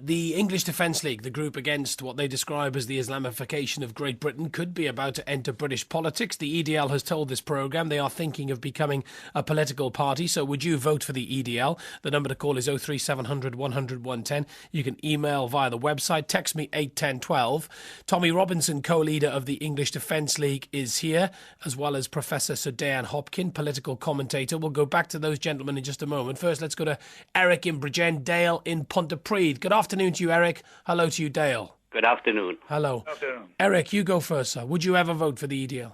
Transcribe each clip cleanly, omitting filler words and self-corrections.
The English Defence League, the group against what they describe as the Islamification of Great Britain, could be about to enter British politics. The EDL has told this programme they are thinking of becoming a political party. So would you vote for the EDL? The number to call is 03700 100 110. You can email via the website. Text me 81012. Tommy Robinson, co-leader of the English Defence League, is here, as well as Professor Sir Dan Hopkin, political commentator. We'll go back to those gentlemen in just a moment. First, let's go to Eric in Bridgend, Dale in Pontypridd. Good afternoon to you, Eric. Hello to you, Dale. Good afternoon. Hello. Good afternoon. Eric, you go first, sir. Would you ever vote for the EDL?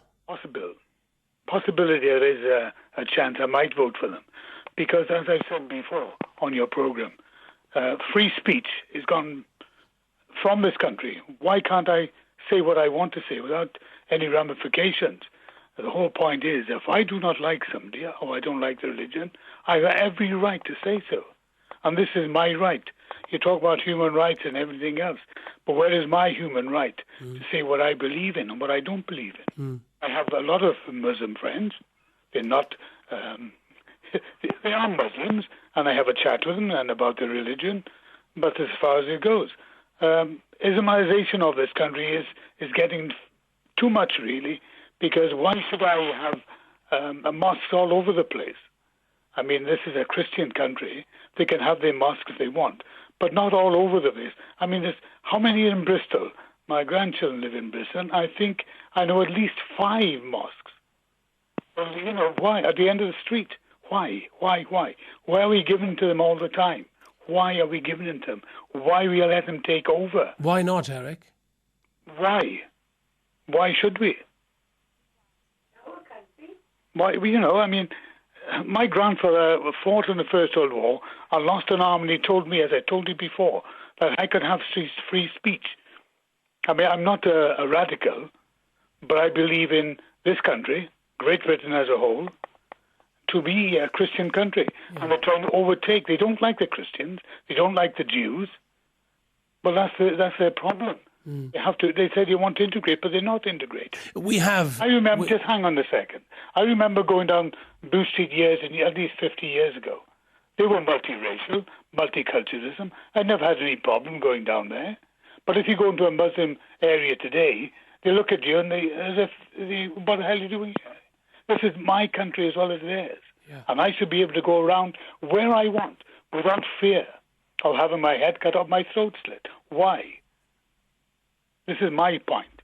Possibility there is a chance I might vote for them. Because, as I said before on your programme, free speech is gone from this country. Why can't I say what I want to say without any ramifications? The whole point is, if I do not like somebody or I don't like the religion, I have every right to say so. And this is my right. You talk about human rights and everything else, but where is my human right to say what I believe in and what I don't believe in? I have a lot of Muslim friends. They're not... they are Muslims, and I have a chat with them and about their religion, but as far as it goes, Islamization of this country is getting too much, really, because why should I have mosques all over the place? I mean, this is a Christian country. They can have their mosques if they want, but not all over the place. I mean, how many in Bristol? My grandchildren live in Bristol. I think I know at least 5 mosques. Well, you know, why? At the end of the street. Why? Why are we giving to them all the time? Why are we giving it to them? Why we let them take over? Why not, Eric? Why? Why should we? Why? You know, I mean, my grandfather fought in the First World War and lost an arm, and he told me, as I told you before, that I could have free speech. I mean, I'm not a radical, but I believe in this country, Great Britain as a whole, to be a Christian country. And they're trying to overtake. They don't like the Christians. They don't like the Jews. But that's their problem. They say they want to integrate, but they're not integrated. I remember, just hang on a second. I remember going down Boo Street at least 50 years ago. They were multiracial, multiculturalism. I never had any problem going down there. But if you go into a Muslim area today, they look at you and as if, what the hell are you doing here? This is my country as well as theirs. Yeah. And I should be able to go around where I want without fear of having my head cut off, my throat slit. Why? This is my point.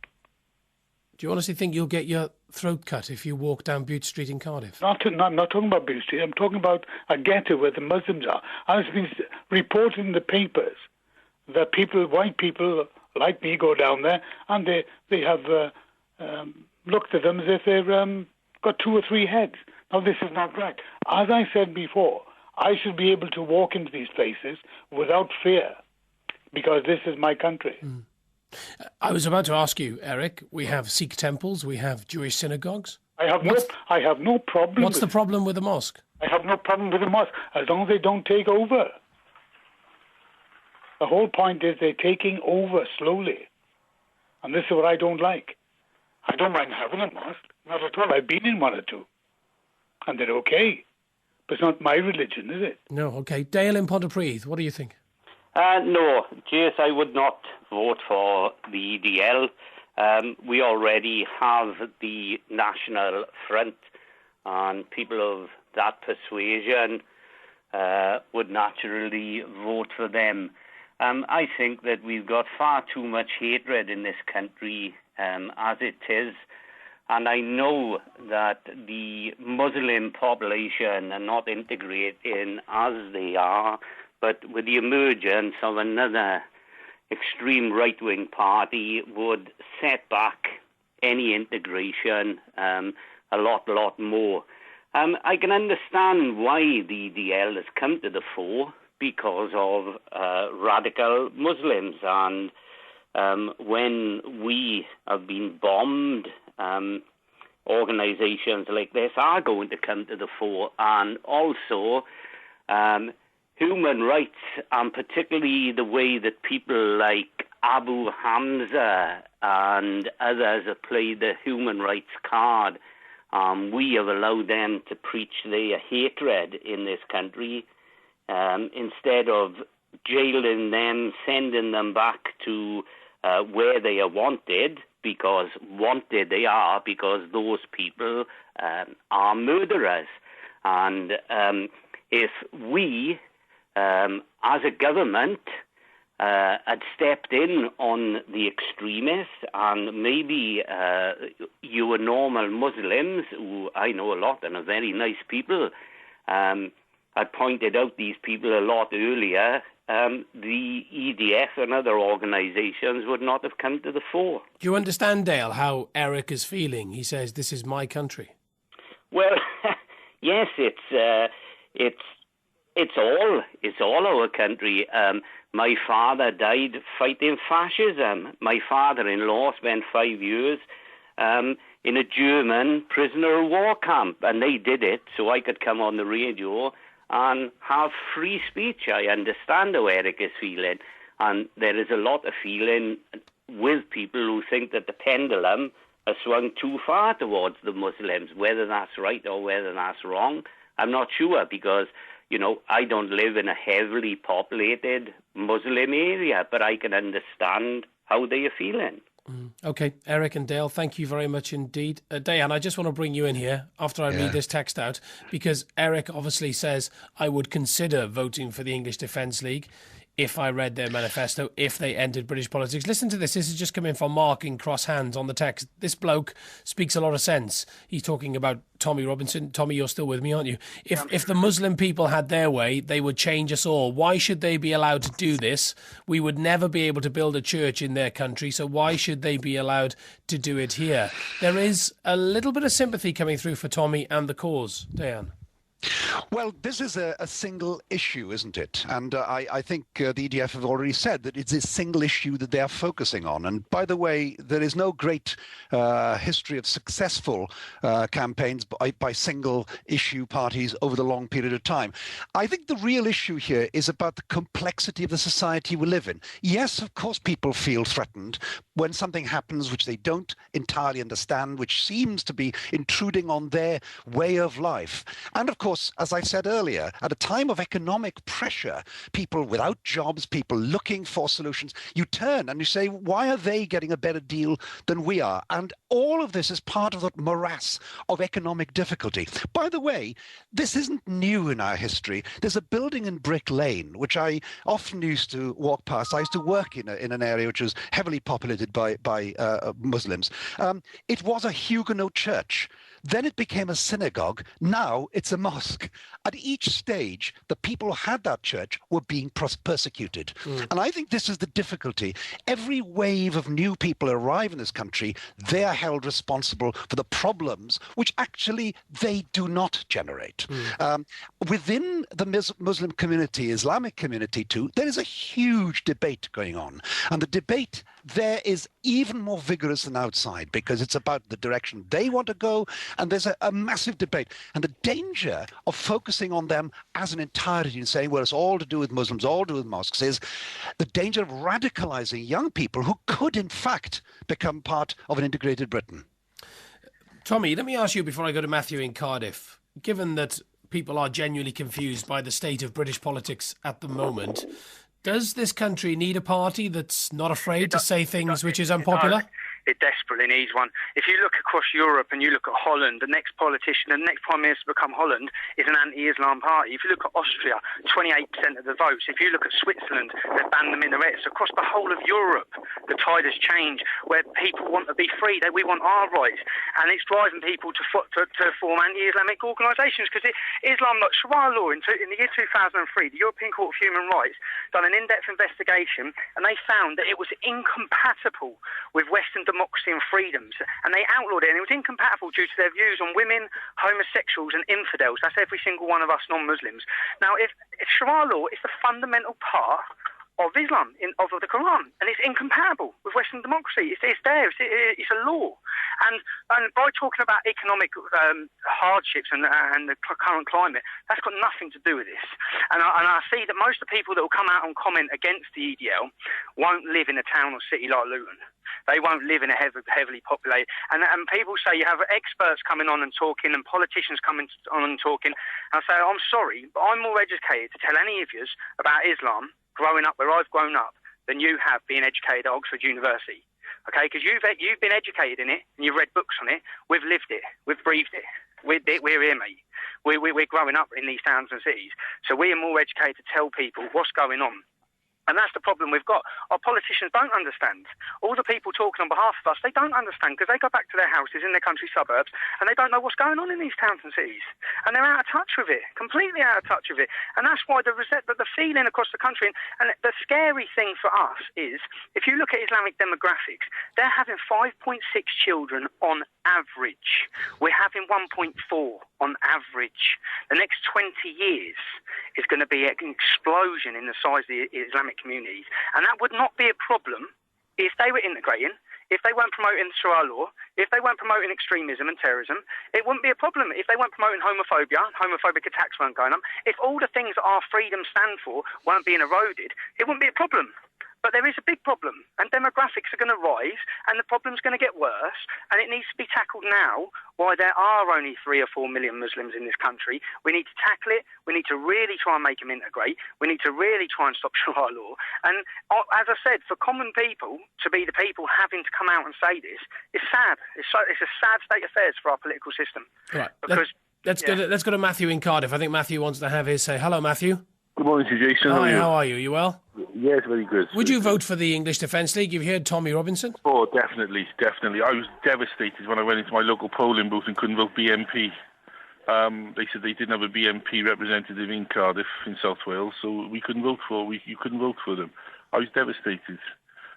Do you honestly think you'll get your throat cut if you walk down Bute Street in Cardiff? I'm not talking about Bute Street. I'm talking about a ghetto where the Muslims are. And it's been reported in the papers that white people like me go down there and they have looked at them as if they've got 2 or 3 heads. Now, this is not right. As I said before, I should be able to walk into these places without fear because this is my country. I was about to ask you, Eric, we have Sikh temples, we have Jewish synagogues. I have no problem. What's the problem with the mosque? I have no problem with the mosque as long as they don't take over. The whole point is they're taking over slowly. And this is what I don't like. I don't mind having a mosque. Not at all. I've been in 1 or 2. And they're okay. But it's not my religion, is it? No, okay. Dale in Pontypridd, what do you think? No, Jace, I would not vote for the EDL. We already have the National Front, and people of that persuasion would naturally vote for them. I think that we've got far too much hatred in this country as it is. And I know that the Muslim population are not integrating as they are, but with the emergence of another extreme right-wing party would set back any integration a lot more. I can understand why the EDL has come to the fore because of radical Muslims. And when we have been bombed, organisations like this are going to come to the fore. And also human rights, and particularly the way that people like Abu Hamza and others have played the human rights card. We have allowed them to preach their hatred in this country instead of jailing them, sending them back to where they are wanted, because wanted they are, because those people are murderers. And if we, as a government, had stepped in on the extremists, and maybe you were normal Muslims, who I know a lot and are very nice people, I pointed out these people a lot earlier, the EDF and other organisations would not have come to the fore. Do you understand, Dale, how Eric is feeling? He says, this is my country. Well, yes, it's all our country. My father died fighting fascism. My father-in-law spent 5 years in a German prisoner of war camp, and they did it so I could come on the radio and have free speech. I understand how Eric is feeling, and there is a lot of feeling with people who think that the pendulum has swung too far towards the Muslims. Whether that's right or whether that's wrong, I'm not sure, because I don't live in a heavily populated Muslim area, but I can understand how they are feeling. Okay, Eric and Dale, thank you very much indeed. Dayan, I just want to bring you in here after I read this text out, because Eric obviously says, I would consider voting for the English Defence League if I read their manifesto, if they entered British politics. Listen to this. This is just coming from Mark in Cross Hands on the text. This bloke speaks a lot of sense. He's talking about Tommy Robinson. Tommy, you're still with me, aren't you? If the Muslim people had their way, they would change us all. Why should they be allowed to do this? We would never be able to build a church in their country, so why should they be allowed to do it here? There is a little bit of sympathy coming through for Tommy and the cause. Dayan. Well, this is a single issue, isn't it? And I think the EDF have already said that it's a single issue that they are focusing on. And by the way, there is no great history of successful campaigns by single issue parties over the long period of time. I think the real issue here is about the complexity of the society we live in. Yes, of course, people feel threatened when something happens which they don't entirely understand, which seems to be intruding on their way of life. And of course, as I said earlier, at a time of economic pressure, people without jobs, people looking for solutions, you turn and you say, why are they getting a better deal than we are? And all of this is part of that morass of economic difficulty. By the way, this isn't new in our history. There's a building in Brick Lane, which I often used to walk past. I used to work in an area which was heavily populated by Muslims. It was a Huguenot church. Then it became a synagogue. Now it's a mosque. At each stage, the people who had that church were being persecuted. And I think this is the difficulty. Every wave of new people arrive in this country, they are held responsible for the problems which actually they do not generate. Within the Muslim community, Islamic community too, there is a huge debate going on. And the debate there is even more vigorous than outside, because it's about the direction they want to go, and there's a massive debate. And the danger of focusing on them as an entirety and saying, well, it's all to do with Muslims, all to do with mosques, is the danger of radicalizing young people who could, in fact, become part of an integrated Britain. Tommy, let me ask you before I go to Matthew in Cardiff. Given that people are genuinely confused by the state of British politics at the moment, does this country need a party that's not afraid to say things which is unpopular? It desperately needs one. If you look across Europe and you look at Holland, the next politician, the next Prime Minister to become Holland is an anti-Islam party. If you look at Austria, 28% of the votes. If you look at Switzerland, they've banned the minarets. Across the whole of Europe, the tide has changed, where people want to be free. We want our rights. And it's driving people to form anti-Islamic organisations, because Islam, like Sharia law, in the year 2003, the European Court of Human Rights done an in-depth investigation, and they found that it was incompatible with Western democracy and freedoms, and they outlawed it, and it was incompatible due to their views on women, homosexuals and infidels. That's every single one of us non-Muslims. Now, if Sharia law is the fundamental part of Islam, of the Quran, and it's incompatible with Western democracy. It's there. It's a law. And by talking about economic hardships and the current climate, that's got nothing to do with this. And I see that most of the people that will come out and comment against the EDL won't live in a town or city like Luton. They won't live in a heavily populated. And people say you have experts coming on and talking and politicians coming on and talking. And I say, I'm sorry, but I'm more educated to tell any of you about Islam growing up where I've grown up than you have being educated at Oxford University. Okay, because you've been educated in it and you've read books on it. We've lived it. We've breathed it. We're here, mate. We're growing up in these towns and cities, so we are more educated to tell people what's going on. And that's the problem we've got. Our politicians don't understand. All the people talking on behalf of us, they don't understand because they go back to their houses in their country suburbs and they don't know what's going on in these towns and cities. And they're out of touch with it, completely out of touch with it. And that's why the feeling across the country, and the scary thing for us is, if you look at Islamic demographics, they're having 5.6 children on average. We're having 1.4 on average. The next 20 years is going to be an explosion in the size of the Islamic communities. And that would not be a problem if they were integrating, if they weren't promoting Sharia law, if they weren't promoting extremism and terrorism. It wouldn't be a problem if they weren't promoting homophobia, homophobic attacks weren't going on. If all the things that our freedom stand for weren't being eroded, it wouldn't be a problem. But there is a big problem, and demographics are going to rise, and the problem's going to get worse, and it needs to be tackled now, why there are only 3 or 4 million Muslims in this country. We need to tackle it. We need to really try and make them integrate. We need to really try and stop Sharia law. And as I said, for common people to be the people having to come out and say this, it's sad. It's a sad state of affairs for our political system. Right. Because, let's go to Matthew in Cardiff. I think Matthew wants to have his say. Hello, Matthew. Good morning to you, Jason. Hi, how are you? You well? Yes, very good. Would you vote for the English Defence League? You've heard Tommy Robinson? Oh, definitely. I was devastated when I went into my local polling booth and couldn't vote BNP. They said they didn't have a BNP representative in Cardiff, in South Wales, so we couldn't vote for. You couldn't vote for them. I was devastated.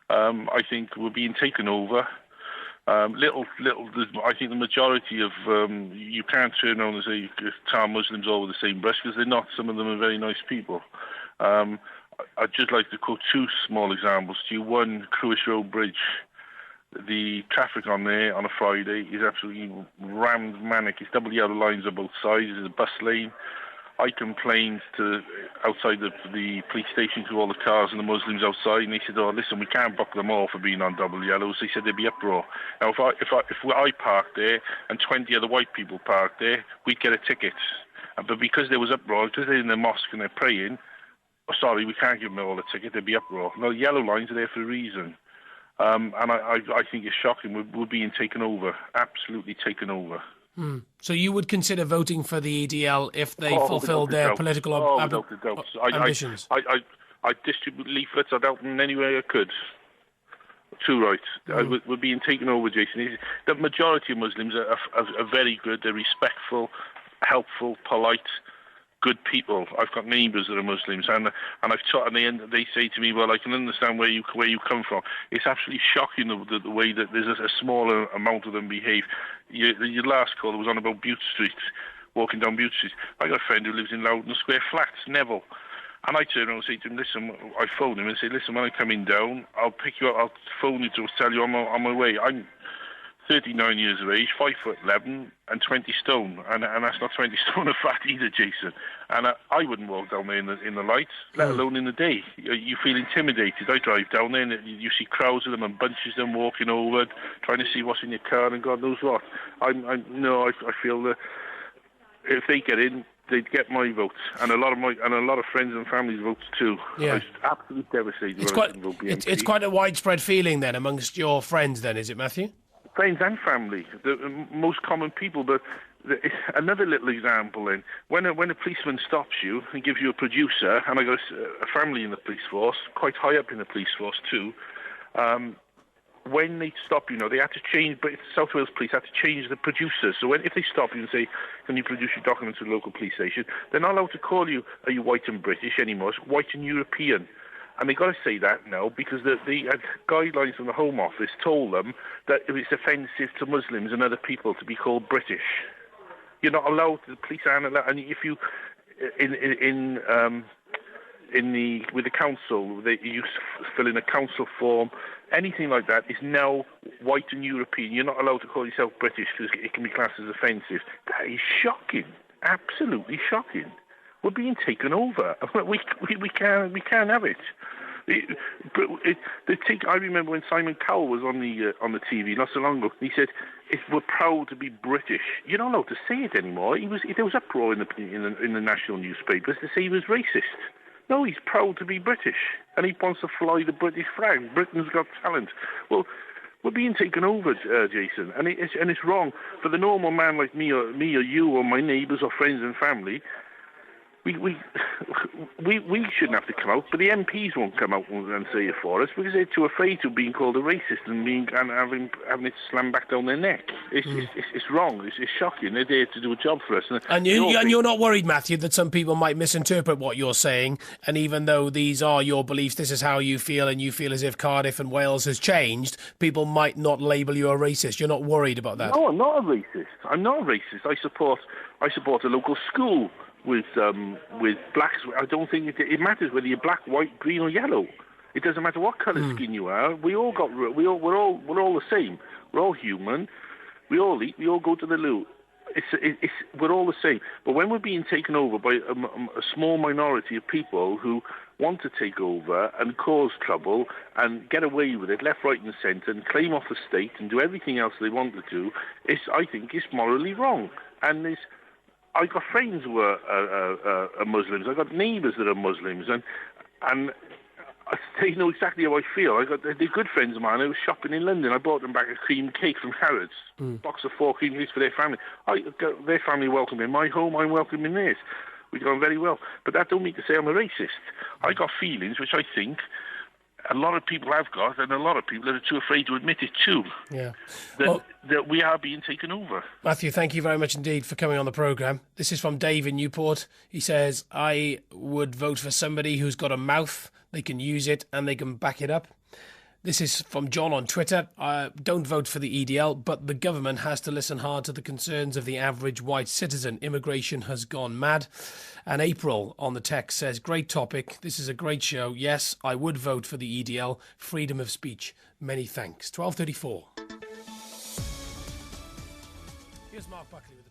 I think we're being taken over. I think the majority of you can't turn around and say tar Muslims all with the same brush, because they're not. Some of them are very nice people. I'd just like to quote 2 small examples to you. One, Cruish Road Bridge. The traffic on there on a Friday is absolutely rammed manic. It's double yellow lines on both sides. There's a bus lane. I complained to outside the police station to all the cars and the Muslims outside, and they said, "Oh, listen, we can't buck them all for being on double yellows." They said there'd be uproar. Now, if I parked there and 20 other white people parked there, we'd get a ticket. But because there was uproar, because they're in the mosque and they're praying, sorry, we can't give them all a ticket. There'd be uproar. No, the yellow lines are there for a reason. And I think it's shocking. We're being taken over, absolutely taken over. So you would consider voting for the EDL if they fulfilled their political ambitions? I distribute leaflets. I'd help them in any way I could. Too right. We're being taken over, Jason. The majority of Muslims are very good. They're respectful, helpful, polite, good people. I've got neighbours that are Muslims, and I've taught, and they say to me, "Well, I can understand where you come from." It's absolutely shocking the way that there's a smaller amount of them behave. Your last call was on about Bute Street, walking down Bute Street. I got a friend who lives in Loudon Square Flats, Neville. And I turn around and say to him, "Listen," I phone him and say, "Listen, when I come in down, I'll pick you up, I'll phone you to tell you I'm on my way. I'm 39 years of age, 5'11" and 20 stone, and that's not 20 stone of fat either, Jason. And I wouldn't walk down there in the lights, let alone in the day. You feel intimidated. I drive down there, and you see crowds of them and bunches of them walking over, trying to see what's in your car, and God knows what. I feel that if they get in, they'd get my votes, and a lot of friends and family's votes too. Yeah. I was absolutely devastated. It's quite a widespread feeling then amongst your friends. Then is it, Matthew? Friends and family, the most common people. But another little example then, when a policeman stops you and gives you a producer, and I got a family in the police force, quite high up in the police force too. When they stop you, they had to change, but South Wales Police had to change the producers. So if they stop you and say, "Can you produce your documents to the local police station?" they're not allowed to call you, "Are you white and British?" anymore. It's white and European. And they've got to say that now because the guidelines from the Home Office told them that it's offensive to Muslims and other people to be called British. You're not allowed to, the police aren't allowed. And if you, with the council, you fill in a council form, anything like that is now white and European. You're not allowed to call yourself British because it can be classed as offensive. That is shocking, absolutely shocking. We're being taken over. We can't have it. I remember when Simon Cowell was on the TV not so long ago. He said, "If we're proud to be British," you're not allowed to say it anymore. There was uproar in the national newspapers to say he was racist. No, he's proud to be British, and he wants to fly the British flag. Britain's got talent. Well, we're being taken over, Jason, and it's wrong for the normal man like me or you or my neighbours or friends and family. We shouldn't have to come out, but the MPs won't come out and say it for us because they're too afraid of being called a racist and having it slammed back down their neck. It's wrong. It's shocking. They're there to do a job for us. And you're not worried, Matthew, that some people might misinterpret what you're saying, and even though these are your beliefs, this is how you feel, and you feel as if Cardiff and Wales has changed, people might not label you a racist. You're not worried about that? No, I'm not a racist. I'm not a racist. I support a local school with blacks. I don't think it matters whether you're black, white, green, or yellow. It doesn't matter what colour skin you are. We're all the same. We're all human. We all eat. We all go to the loo. We're all the same. But when we're being taken over by a small minority of people who want to take over and cause trouble and get away with it left, right, and centre and claim off the state and do everything else they want to do, I think it's morally wrong. And I got friends who are Muslims. I got neighbours that are Muslims, and they know exactly how I feel. They're good friends of mine. I was shopping in London. I bought them back a cream cake from Harrods, box of 4 cream cakes for their family. Their family welcome in my home. I'm welcome in theirs. We get on very well. But that don't mean to say I'm a racist. I got feelings which I think a lot of people have got, and a lot of people are too afraid to admit it too. Yeah. That we are being taken over. Matthew, thank you very much indeed for coming on the programme. This is from Dave in Newport. He says, I would vote for somebody who's got a mouth, they can use it and they can back it up. This is from John on Twitter. Don't vote for the EDL, but the government has to listen hard to the concerns of the average white citizen. Immigration has gone mad. And April on the text says, great topic. This is a great show. Yes, I would vote for the EDL. Freedom of speech. Many thanks. 12:34. Here's Mark Buckley with the